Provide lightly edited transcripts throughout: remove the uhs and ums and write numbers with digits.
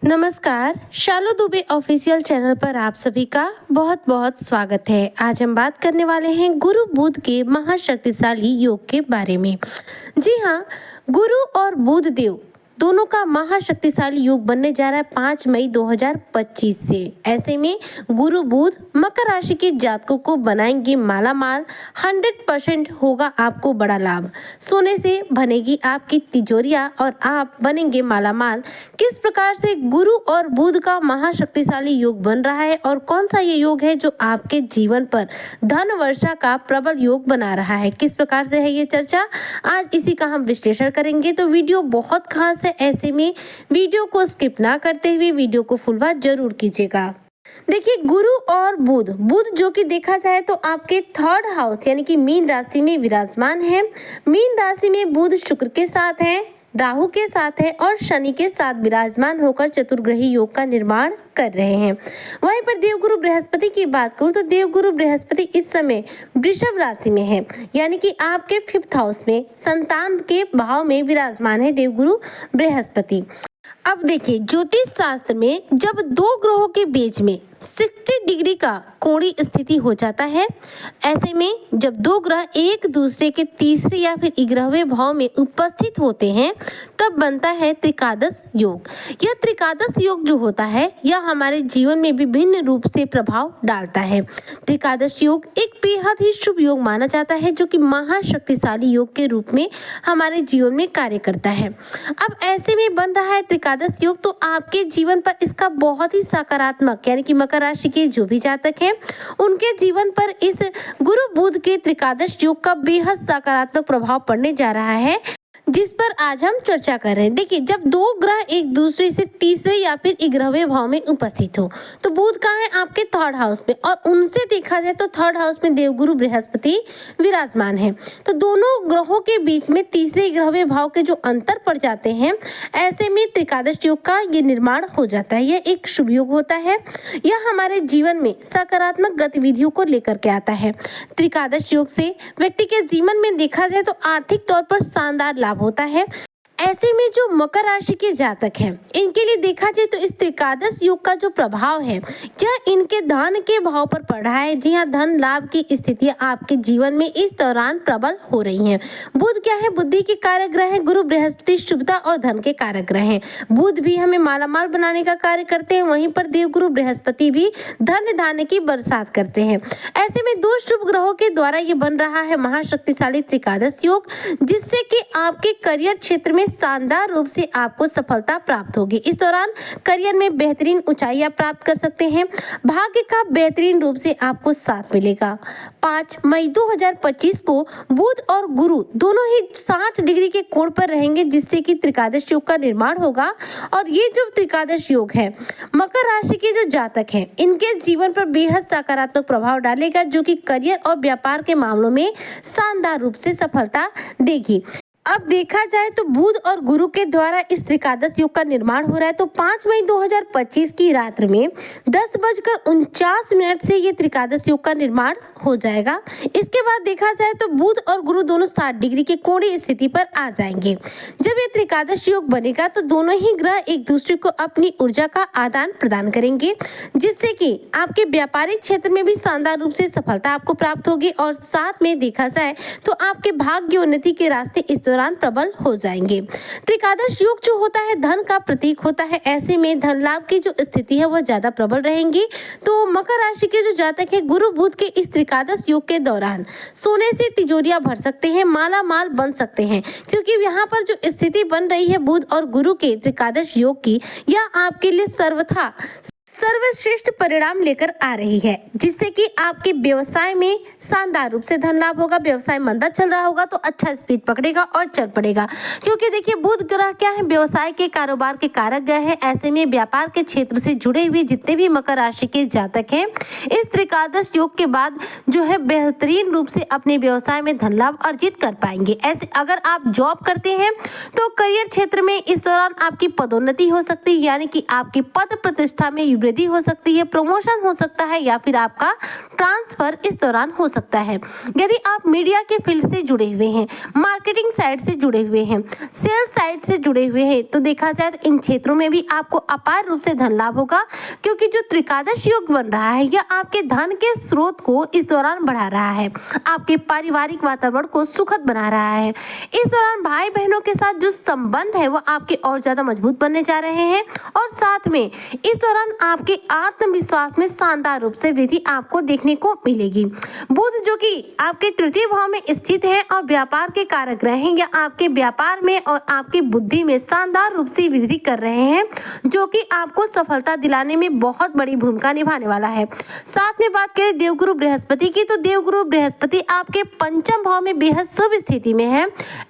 नमस्कार, शालू Dubey official channel पर आप सभी का बहुत बहुत स्वागत है। आज हम बात करने वाले हैं गुरु बुध के महाशक्तिशाली योग के बारे में। जी हाँ, गुरु और बुध देव दोनों का महाशक्तिशाली योग बनने जा रहा है 5 मई 2025 से। ऐसे में गुरु बुध मकर राशि के जातकों को बनाएंगे मालामाल। 100% होगा आपको बड़ा लाभ। सोने से बनेगी आपकी तिजोरियां और आप बनेंगे मालामाल। किस प्रकार से गुरु और बुध का महाशक्तिशाली योग बन रहा है और कौन सा ये योग है जो आपके जीवन पर धन वर्षा का प्रबल योग बना रहा है, किस प्रकार से है ये चर्चा, आज इसी का हम विश्लेषण करेंगे। तो वीडियो बहुत खास है, ऐसे में वीडियो को स्किप ना करते हुए वीडियो को फुल वॉच जरूर कीजिएगा। देखिए, गुरु और बुध जो कि देखा जाए तो आपके 3rd हाउस यानी कि मीन राशि में विराजमान है। मीन राशि में बुध शुक्र के साथ है, राहु के साथ है और शनि के साथ विराजमान होकर चतुर्ग्रही योग का निर्माण कर रहे हैं। वहीं पर देवगुरु बृहस्पति की बात करूं तो देवगुरु बृहस्पति इस समय वृषभ राशि में है, यानी कि आपके 5th हाउस में संतान के भाव में विराजमान है देवगुरु बृहस्पति। अब देखिए, ज्योतिष शास्त्र में जब दो ग्रहों के बीच में 60 डिग्री का कोणीय स्थिति हो जाता है, ऐसे में जब दो ग्रह एक दूसरे के तीसरे या फिर 11वें भाव में उपस्थित होते हैं तब बनता है त्रिकादश योग। यह त्रिकादश योग जो होता है यह हमारे जीवन में विभिन्न रूप से प्रभाव डालता है। त्रिकादश योग एक बेहद ही शुभ योग माना जाता है जो कि महाशक्तिशाली योग के रूप में हमारे जीवन में कार्य करता है। अब ऐसे में बन रहा है त्रिकादश योग, तो आपके जीवन पर इसका बहुत ही सकारात्मक यानी कि मकर राशि के जो भी जातक हैं उनके जीवन पर इस गुरु बुध के त्रिकादश योग का बेहद सकारात्मक प्रभाव पड़ने जा रहा है, जिस पर आज हम चर्चा कर रहे हैं। देखिए, जब दो ग्रह एक दूसरे से तीसरे या फिर 11वें भाव में उपस्थित हो तो बुध कहाँ है, आपके 3rd हाउस में, और उनसे देखा जाए तो 3rd हाउस में देवगुरु बृहस्पति विराजमान है। तो दोनों ग्रहों के बीच में तीसरे 11वें भाव के जो अंतर पड़ जाते हैं, ऐसे में त्रिकादश योग का ये निर्माण हो जाता है। यह एक शुभ योग होता है, यह हमारे जीवन में सकारात्मक गतिविधियों को लेकर के आता है। त्रिकादश योग से व्यक्ति के जीवन में देखा जाए तो आर्थिक तौर पर शानदार लाभ होता है। ऐसे में जो मकर राशि के जातक हैं इनके लिए देखा जाए तो इस त्रिकादश योग का जो प्रभाव है यह इनके धन के भाव पर पड़ रहा है। जी हाँ, धन लाभ की स्थितियां आपके जीवन में इस दौरान प्रबल हो रही हैं। बुध क्या है, बुद्धि के कारक ग्रह है। गुरु बृहस्पति शुभता और धन के कारक ग्रह हैं। बुध भी हमें मालामाल बनाने का कार्य करते हैं, वहीं पर देवगुरु बृहस्पति भी धन धान्य की बरसात करते हैं। ऐसे में दो शुभ ग्रहों के द्वारा ये बन रहा है महाशक्तिशाली त्रिकादश योग, जिससे कि आपके करियर क्षेत्र में शानदार रूप से आपको सफलता प्राप्त होगी। इस दौरान करियर में बेहतरीन ऊंचाइयां प्राप्त कर सकते हैं। भाग्य का बेहतरीन रूप से आपको साथ मिलेगा। 5 मई 2025 को बुध और गुरु दोनों ही 60 डिग्री के कोण पर रहेंगे, जिससे कि त्रिकादश योग का निर्माण होगा। और ये जो त्रिकादश योग है मकर राशि के जो जातक हैं इनके जीवन पर बेहद सकारात्मक प्रभाव डालेगा, जो कि करियर और व्यापार के मामलों में शानदार रूप से सफलता देगी। अब देखा जाए तो बुध और गुरु के द्वारा इस त्रिकादश योग का निर्माण हो रहा है। तो 5 मई 2025 की रात्रि में 10:49 से ये त्रिकादश योग का निर्माण हो जाएगा। इसके बाद देखा जाए तो बुध और गुरु दोनों 60 डिग्री के कोणीय स्थिति पर आ जाएंगे। जब ये त्रिकादश योग बनेगा तो दोनों ही ग्रह एक दूसरे को अपनी ऊर्जा का आदान प्रदान करेंगे, जिससे कि आपके व्यापारिक क्षेत्र में भी शानदार रूप से सफलता आपको प्राप्त होगी। और साथ में देखा जाए तो आपके भाग्य उन्नति के रास्ते इस दौरान प्रबल हो जाएंगे। त्रिकादश योग जो होता है धन का प्रतीक होता है, ऐसे में धन लाभ की जो स्थिति है वह ज्यादा प्रबल रहेंगी। तो मकर राशि के जो जातक है गुरु बुध के इस त्रिकादश योग के दौरान सोने से तिजोरियां भर सकते हैं, माला माल बन सकते हैं, क्योंकि यहाँ पर जो स्थिति बन रही है बुध और गुरु के त्रिकादश योग की, यह आपके लिए सर्वथा सर्वश्रेष्ठ परिणाम लेकर आ रही है, जिससे कि आपके व्यवसाय में शानदार रूप से धन लाभ होगा। व्यवसाय मंदा चल रहा होगा तो अच्छा स्पीड पकड़ेगा और चल पड़ेगा, क्योंकि देखिए बुध ग्रह क्या है, व्यवसाय के कारोबार के कारक ग्रह है। ऐसे में व्यापार के क्षेत्र से जुड़े हुए जितने भी मकर राशि के जातक हैं इस त्रिकादश योग के बाद जो है बेहतरीन रूप से अपने व्यवसाय में धन लाभ अर्जित कर पाएंगे। ऐसे अगर आप जॉब करते हैं तो करियर क्षेत्र में इस दौरान आपकी पदोन्नति हो सकती है, यानी कि आपकी पद प्रतिष्ठा में वृद्धि हो सकती है, प्रमोशन हो सकता है या फिर आपका ट्रांसफर इस दौरान हो सकता है। यदि आप मीडिया के फील्ड से जुड़े हुए हैं, मार्केटिंग साइड से जुड़े हुए हैं, सेल्स साइड से जुड़े हुए हैं, तो देखा जाए तो इन क्षेत्रों में भी आपको अपार रूप से धन लाभ होगा, क्योंकि जो त्रिकादश योग बन रहा है यह आपके धन के स्रोत को इस दौरान बढ़ा रहा है, आपके पारिवारिक वातावरण को सुखद बना रहा है। इस दौरान भाई बहनों के साथ जो संबंध है वो आपके और ज्यादा मजबूत बनने जा रहे हैं और साथ में इस दौरान आपके आत्मविश्वास में शानदार रूप से वृद्धि आपको देखने को मिलेगी। बुध जो कि आपके तृतीय भाव में स्थित है और व्यापार के कारक ग्रह हैं, या आपके व्यापार में और आपकी बुद्धि में शानदार रूप से वृद्धि कर रहे हैं, जो कि आपको सफलता दिलाने में बहुत बड़ी भूमिका निभाने वाला है। साथ में बात करें देवगुरु बृहस्पति की, तो देवगुरु बृहस्पति आपके पंचम भाव में बेहद शुभ स्थिति में है।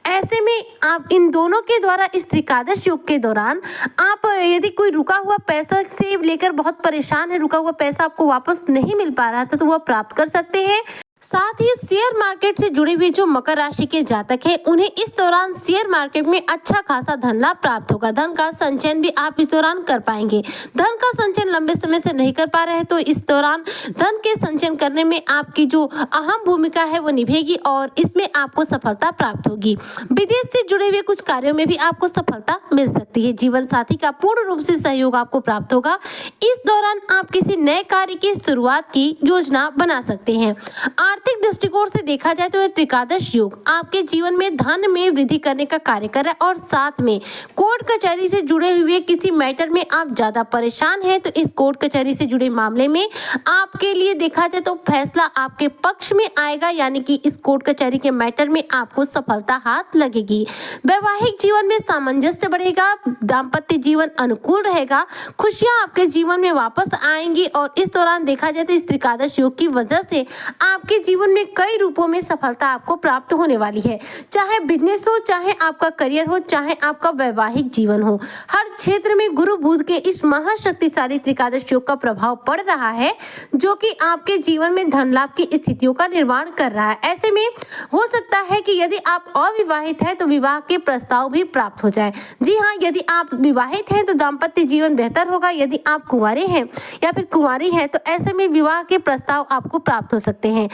ऐसे में आप इन दोनों के द्वारा इस त्रिकादश योग के दौरान आप यदि कोई रुका हुआ पैसा से लेकर बहुत परेशान है, रुका हुआ पैसा आपको वापस नहीं मिल पा रहा था, तो वह प्राप्त कर सकते हैं। साथ ही शेयर मार्केट से जुड़े हुए जो मकर राशि के जातक हैं, उन्हें इस दौरान शेयर मार्केट में अच्छा खासा धन लाभ प्राप्त होगा। धन का संचयन भी आप इस दौरान कर पाएंगे। धन का संचयन लंबे समय से नहीं कर पा रहे हैं तो इस दौरान धन के संचयन करने में आपकी जो अहम भूमिका है वो निभेगी और इसमें आपको सफलता प्राप्त होगी। विदेश से जुड़े हुए कुछ कार्यों में भी आपको सफलता मिल सकती है। जीवन साथी का पूर्ण रूप से सहयोग आपको प्राप्त होगा। इस दौरान आप किसी नए कार्य की शुरुआत की योजना बना सकते हैं। आर्थिक दृष्टिकोण से देखा जाए तो यह त्रिकादश योग आपके जीवन में धन में वृद्धि करने का कार्य कर रहा है और साथ में कोर्ट कचहरी से जुड़े हुए किसी मैटर में आप ज्यादा परेशान हैं तो इस कोर्ट कचहरी से जुड़े मामले में आपके लिए देखा जाए तो फैसला आपके पक्ष में आएगा, यानी कि इस कोर्ट कचहरी के मैटर में आपको सफलता हाथ लगेगी। वैवाहिक जीवन में सामंजस्य बढ़ेगा, दाम्पत्य जीवन अनुकूल रहेगा, खुशियां आपके जीवन में वापस आएंगी और इस दौरान देखा जाए तो इस त्रिकादश योग की वजह से आपके जीवन में कई रूपों में सफलता आपको प्राप्त होने वाली है। चाहे बिजनेस हो, चाहे आपका करियर हो, चाहे आपका वैवाहिक जीवन हो, हर क्षेत्र में गुरु बुध के इस महाशक्तिशाली त्रिकादश योग का प्रभाव पड़ रहा है, जो कि आपके जीवन में धन लाभ की स्थितियों का निर्माण कर रहा है। ऐसे में हो सकता है कि यदि आप अविवाहित हैं तो विवाह के प्रस्ताव भी प्राप्त हो जाए। जी हाँ, यदि आप विवाहित हैं तो दाम्पत्य जीवन बेहतर होगा। यदि आप कुंवारे हैं या फिर कुंवारी हैं तो ऐसे में विवाह के प्रस्ताव आपको प्राप्त हो सकते हैं।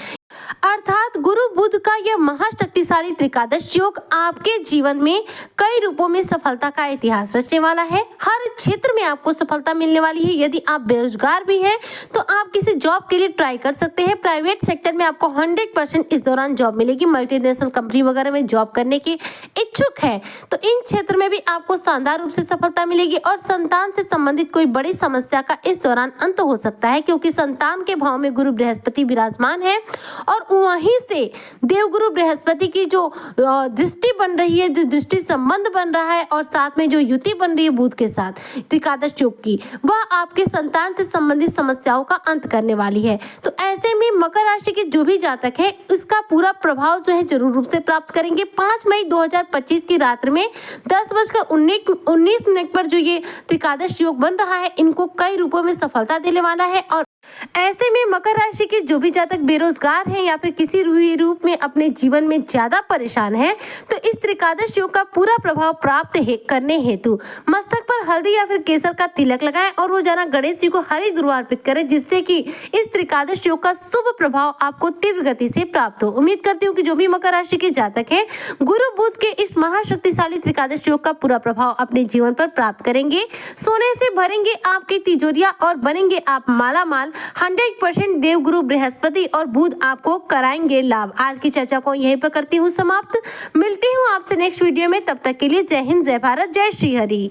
अर्थात गुरु बुध का यह महाशक्तिशाली त्रिकादश योग आपके जीवन में कई रूपों में सफलता का इतिहास रचने वाला है। हर क्षेत्र में आपको सफलता मिलने वाली है। यदि आप बेरोजगार भी हैं तो आप किसी जॉब के लिए ट्राई कर सकते हैं। प्राइवेट सेक्टर में आपको 100% इस दौरान जॉब मिलेगी। मल्टीनेशनल कंपनी वगैरह में जॉब करने के इच्छुक है तो इन क्षेत्र में भी आपको शानदार रूप से सफलता मिलेगी और संतान से संबंधित कोई बड़ी समस्या का इस दौरान अंत हो सकता है, क्योंकि संतान के भाव में गुरु बृहस्पति विराजमान है और वहीं से देवगुरु बृहस्पति की जो दृष्टि बन रही है, जो दृष्टि संबंध बन रहा है और साथ में जो युति बन रही है बुध के साथ त्रिकादश योग की, वह आपके संतान से संबंधित समस्याओं का अंत करने वाली है। तो ऐसे में मकर राशि के जो भी जातक है इसका पूरा प्रभाव जो है जरूर रूप से प्राप्त करेंगे। 5 मई 2025 की रात्रि में 10:19 पर जो ये त्रिकादश योग बन रहा है, इनको कई रूपों में सफलता देने वाला है। और ऐसे में मकर राशि के जो भी जातक बेरोजगार हैं या फिर किसी भी रूप में अपने जीवन में ज्यादा परेशान हैं तो इस त्रिकादश योग का पूरा प्रभाव प्राप्त करने हेतु मस्तक पर हल्दी या फिर केसर का तिलक लगाएं और रोजाना गणेश जी को हरी दुर्वा अर्पित करें, जिससे कि इस त्रिकादश योग का शुभ प्रभाव आपको तीव्र गति से प्राप्त हो। उम्मीद करती हूँ कि जो भी मकर राशि के जातक हैं गुरु बुध के इस महाशक्तिशाली त्रिकादश योग का पूरा प्रभाव अपने जीवन पर प्राप्त करेंगे। सोने से भरेंगे आपकी तिजोरियां और बनेंगे आप माला माल। 100% देवगुरु बृहस्पति और बुध आपको कराएंगे लाभ। आज की चर्चा को यहीं पर करती हूँ समाप्त। मिलती हूँ आपसे नेक्स्ट वीडियो में, तब तक के लिए जय हिंद, जय भारत, जय श्री हरि।